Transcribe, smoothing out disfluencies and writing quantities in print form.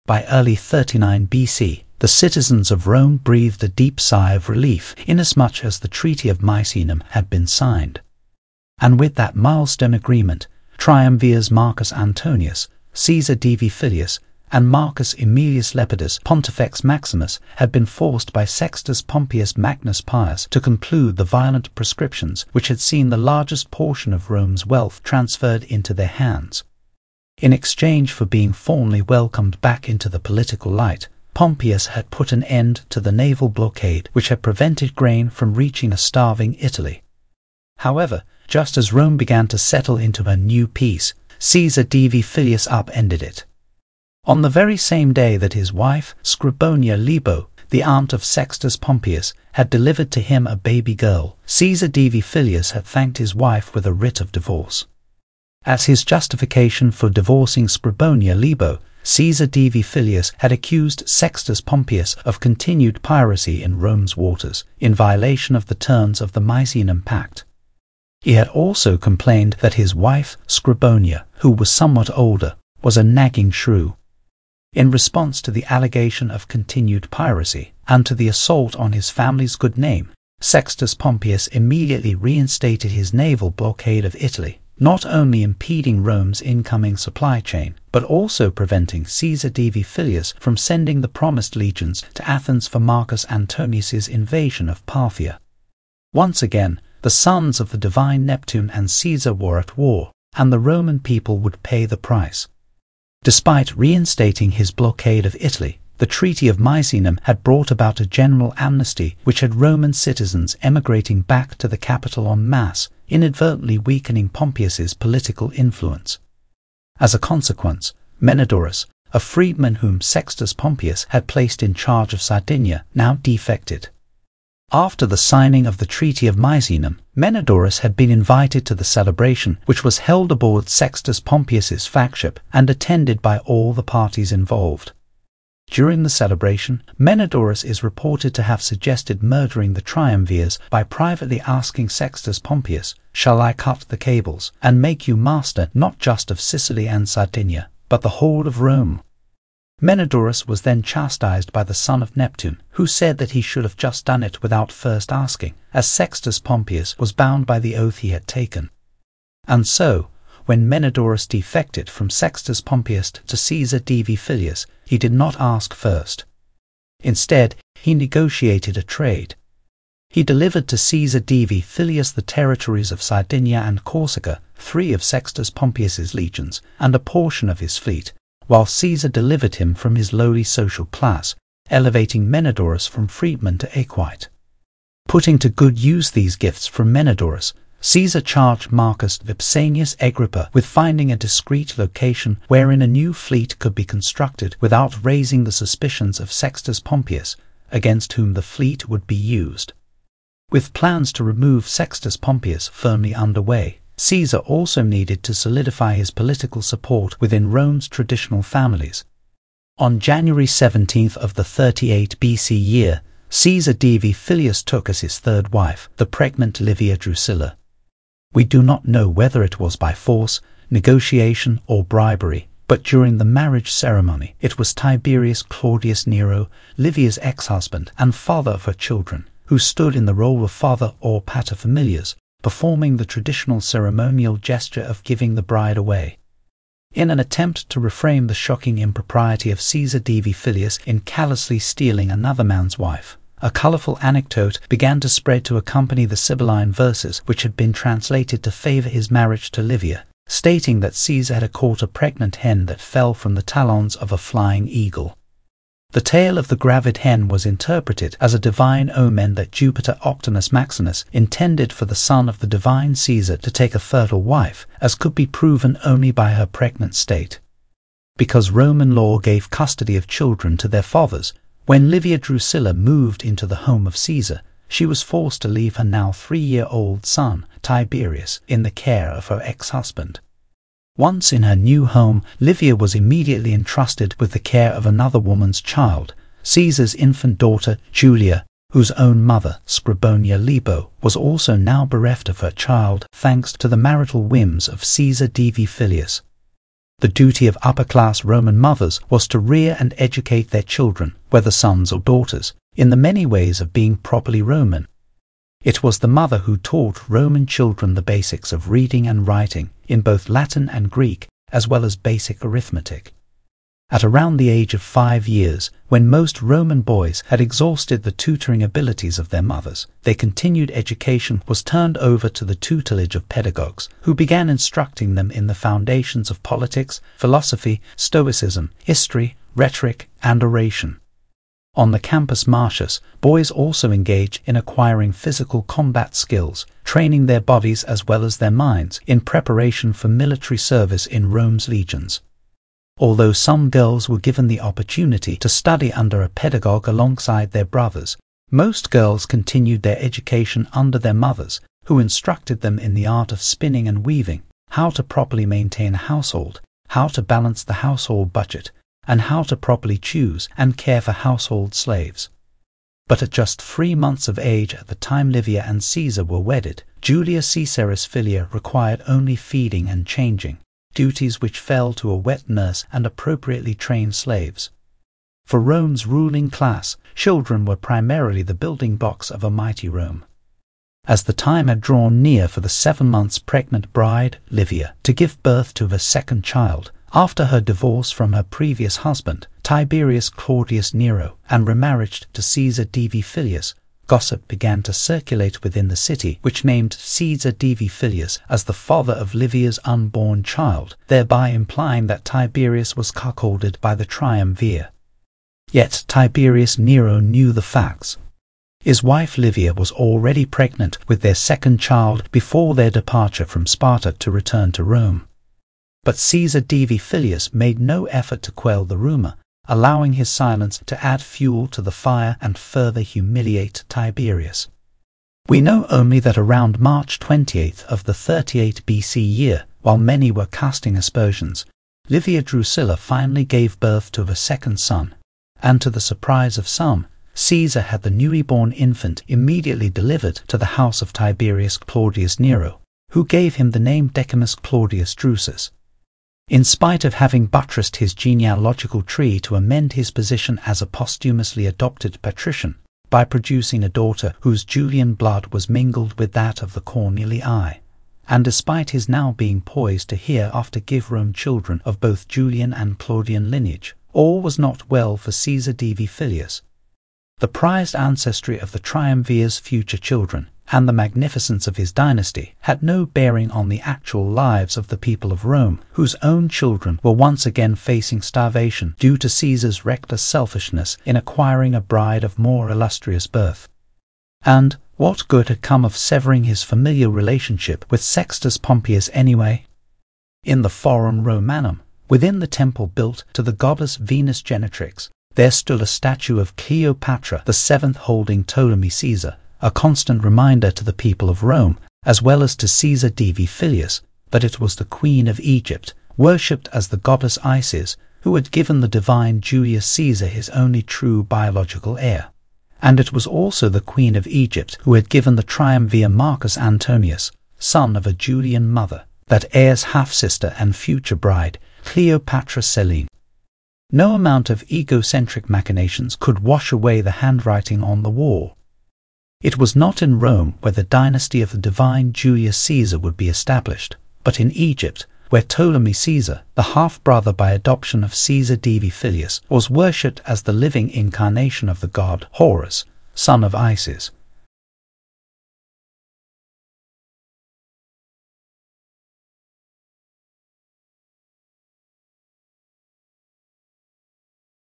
By early 39 BC, the citizens of Rome breathed a deep sigh of relief, inasmuch as the Treaty of Misenum had been signed. And with that milestone agreement, triumvirs Marcus Antonius, Caesar Divi Filius, and Marcus Aemilius Lepidus Pontifex Maximus had been forced by Sextus Pompeius Magnus Pius to conclude the violent proscriptions which had seen the largest portion of Rome's wealth transferred into their hands. In exchange for being formally welcomed back into the political light, Pompeius had put an end to the naval blockade which had prevented grain from reaching a starving Italy. However, just as Rome began to settle into a new peace, Caesar Divi Filius upended it. On the very same day that his wife, Scribonia Libo, the aunt of Sextus Pompeius, had delivered to him a baby girl, Caesar Divi Filius had thanked his wife with a writ of divorce. As his justification for divorcing Scribonia Libo, Caesar Divi Filius had accused Sextus Pompeius of continued piracy in Rome's waters, in violation of the terms of the Misenum Pact. He had also complained that his wife, Scribonia, who was somewhat older, was a nagging shrew. In response to the allegation of continued piracy, and to the assault on his family's good name, Sextus Pompeius immediately reinstated his naval blockade of Italy, not only impeding Rome's incoming supply chain, but also preventing Caesar Divi Filius from sending the promised legions to Athens for Marcus Antonius's invasion of Parthia. Once again, the sons of the divine Neptune and Caesar were at war, and the Roman people would pay the price. Despite reinstating his blockade of Italy, the Treaty of Misenum had brought about a general amnesty which had Roman citizens emigrating back to the capital en masse, inadvertently weakening Pompeius's political influence. As a consequence, Menedorus, a freedman whom Sextus Pompeius had placed in charge of Sardinia, now defected. After the signing of the Treaty of Misenum, Menedorus had been invited to the celebration which was held aboard Sextus Pompeius's flagship and attended by all the parties involved. During the celebration, Menedorus is reported to have suggested murdering the triumvirs by privately asking Sextus Pompeius, "Shall I cut the cables, and make you master not just of Sicily and Sardinia, but the whole of Rome?" Menedorus was then chastised by the son of Neptune, who said that he should have just done it without first asking, as Sextus Pompeius was bound by the oath he had taken. And so, when Menedorus defected from Sextus Pompeius to Caesar Divi Filius, he did not ask first. Instead, he negotiated a trade. He delivered to Caesar Divi Filius the territories of Sardinia and Corsica, 3 of Sextus Pompeius's legions, and a portion of his fleet, while Caesar delivered him from his lowly social class, elevating Menedorus from freedman to equite. Putting to good use these gifts from Menedorus, Caesar charged Marcus Vipsanius Agrippa with finding a discreet location wherein a new fleet could be constructed without raising the suspicions of Sextus Pompeius, against whom the fleet would be used. With plans to remove Sextus Pompeius firmly underway, Caesar also needed to solidify his political support within Rome's traditional families. On January 17th of the 38 BC year, Caesar Divi Filius took as his third wife the pregnant Livia Drusilla. We do not know whether it was by force, negotiation, or bribery, but during the marriage ceremony it was Tiberius Claudius Nero, Livia's ex-husband and father of her children, who stood in the role of father or paterfamilias, performing the traditional ceremonial gesture of giving the bride away. In an attempt to reframe the shocking impropriety of Caesar Divi Filius in callously stealing another man's wife, a colourful anecdote began to spread to accompany the Sibylline verses which had been translated to favour his marriage to Livia, stating that Caesar had caught a pregnant hen that fell from the talons of a flying eagle. The tale of the gravid hen was interpreted as a divine omen that Jupiter Octavius Maximus intended for the son of the divine Caesar to take a fertile wife, as could be proven only by her pregnant state. Because Roman law gave custody of children to their fathers, when Livia Drusilla moved into the home of Caesar, she was forced to leave her now 3-year-old son, Tiberius, in the care of her ex-husband. Once in her new home, Livia was immediately entrusted with the care of another woman's child, Caesar's infant daughter, Julia, whose own mother, Scribonia Libo, was also now bereft of her child thanks to the marital whims of Caesar Divi Filius. The duty of upper-class Roman mothers was to rear and educate their children, whether sons or daughters, in the many ways of being properly Roman. It was the mother who taught Roman children the basics of reading and writing in both Latin and Greek, as well as basic arithmetic. At around the age of 5 years, when most Roman boys had exhausted the tutoring abilities of their mothers, their continued education was turned over to the tutelage of pedagogues, who began instructing them in the foundations of politics, philosophy, stoicism, history, rhetoric, and oration. On the Campus Martius, boys also engage in acquiring physical combat skills, training their bodies as well as their minds in preparation for military service in Rome's legions. Although some girls were given the opportunity to study under a pedagogue alongside their brothers, most girls continued their education under their mothers, who instructed them in the art of spinning and weaving, how to properly maintain a household, how to balance the household budget, and how to properly choose and care for household slaves. But at just 3 months of age at the time Livia and Caesar were wedded, Julia Caesaris Filia required only feeding and changing, duties which fell to a wet nurse and appropriately trained slaves. For Rome's ruling class, children were primarily the building blocks of a mighty Rome. As the time had drawn near for the 7 months pregnant bride, Livia, to give birth to her second child, after her divorce from her previous husband, Tiberius Claudius Nero, and remarriage to Caesar Divi Filius, gossip began to circulate within the city, which named Caesar Divi Filius as the father of Livia's unborn child, thereby implying that Tiberius was cuckolded by the triumvir. Yet Tiberius Nero knew the facts. His wife Livia was already pregnant with their second child before their departure from Sparta to return to Rome. But Caesar Divi Filius made no effort to quell the rumor, allowing his silence to add fuel to the fire and further humiliate Tiberius. We know only that around March 28th of the 38 BC year, while many were casting aspersions, Livia Drusilla finally gave birth to a second son, and to the surprise of some, Caesar had the newly born infant immediately delivered to the house of Tiberius Claudius Nero, who gave him the name Decimus Claudius Drusus. In spite of having buttressed his genealogical tree to amend his position as a posthumously adopted patrician, by producing a daughter whose Julian blood was mingled with that of the Cornelii, and despite his now being poised to hereafter give Rome children of both Julian and Claudian lineage, all was not well for Caesar Divi Filius. The prized ancestry of the triumvir's future children, and the magnificence of his dynasty, had no bearing on the actual lives of the people of Rome, whose own children were once again facing starvation due to Caesar's reckless selfishness in acquiring a bride of more illustrious birth. And what good had come of severing his familial relationship with Sextus Pompeius anyway? In the Forum Romanum, within the temple built to the goddess Venus Genetrix, there stood a statue of Cleopatra the Seventh holding Ptolemy Caesar, a constant reminder to the people of Rome, as well as to Caesar Divi Filius, that it was the Queen of Egypt, worshipped as the goddess Isis, who had given the divine Julius Caesar his only true biological heir. And it was also the Queen of Egypt who had given the triumvir Marcus Antonius, son of a Julian mother, that heir's half-sister and future bride, Cleopatra Selene. No amount of egocentric machinations could wash away the handwriting on the wall. It was not in Rome where the dynasty of the divine Julius Caesar would be established, but in Egypt, where Ptolemy Caesar, the half-brother by adoption of Caesar Divi Filius, was worshipped as the living incarnation of the god Horus, son of Isis.